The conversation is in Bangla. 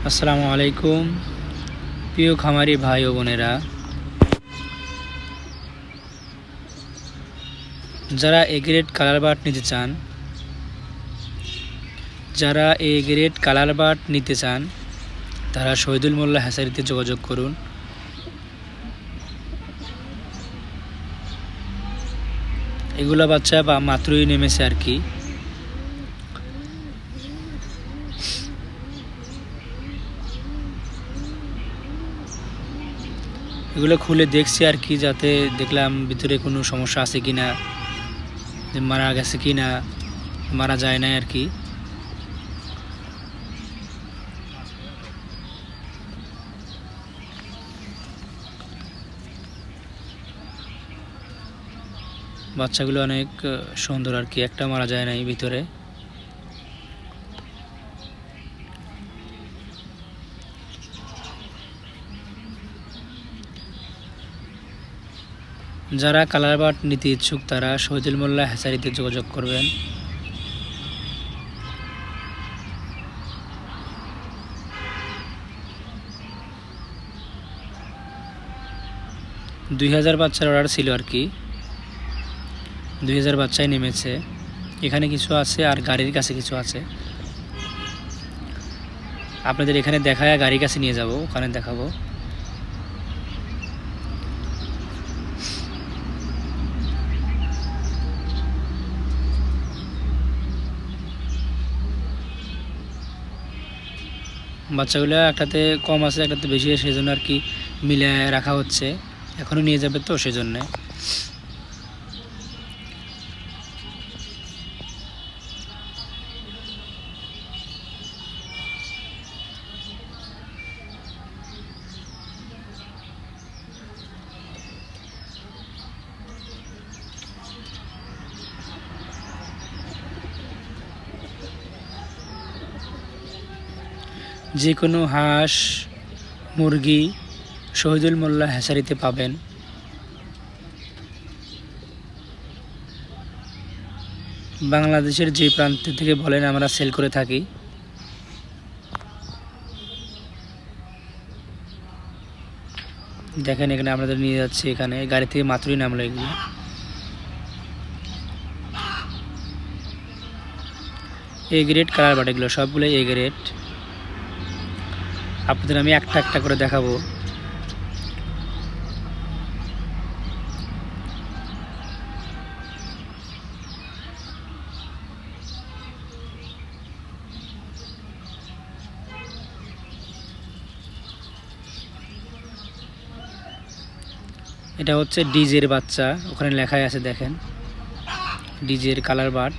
আসসালামু আলাইকুম প্রিয় খামারি ভাই ও বোনেরা, যারা এ গ্রেড কালার বার্ড নিতে চান তারা শহীদুল মোল্লা হ্যাচারিতে যোগাযোগ করুন। এগুলা বাচ্চা বা মাত্রই নেমেছে আর কি। এগুলো খুলে দেখছি আর কি, যাতে দেখলাম ভিতরে কোনো সমস্যা আছে কিনা, যে মারা গেছে কিনা, মারা যায় না আর কি। বাচ্চাগুলো অনেক সুন্দর আর কি, একটা মারা যায় নাই ভিতরে। যারা কালার বার্ড নিতে ইচ্ছুক তারা শহীদুল মোল্লা হ্যাচারিতে যোগাযোগ করবেন। দুই 2000 বাচ্চার অর্ডার ছিল আর কি, 2000 বাচ্চাই নেমেছে। এখানে কিছু আছে আর গাড়ির কাছে কিছু আছে, আপনাদের এখানে দেখায় গাড়ির কাছে নিয়ে যাব, ওখানে দেখাবো। বাচ্চাগুলো একটাতে কম আছে, একটাতে বেশি, সেজন্য আর কি মিলে রাখা হচ্ছে। এখনও নিয়ে যাবে তো সেজন্যে। যে কোনো হাঁস মুরগি শহীদুল মোল্লা হ্যাচারিতে পাবেন। বাংলাদেশের যে প্রান্ত থেকে বলেন আমরা সেল করে থাকি। দেখেন এখানে আমাদের নিয়ে যাচ্ছে, এখানে গাড়ি থেকে মাত্রই নামলো এগুলো। এ গ্রেড কালার বাট, এগুলো সবগুলো এ গ্রেড। আপনাদের আমি একটা একটা করে দেখাবো। এটা হচ্ছে ডিজের বাচ্চা, ওখানে লেখাই আছে দেখেন, ডিজের কালার বাট।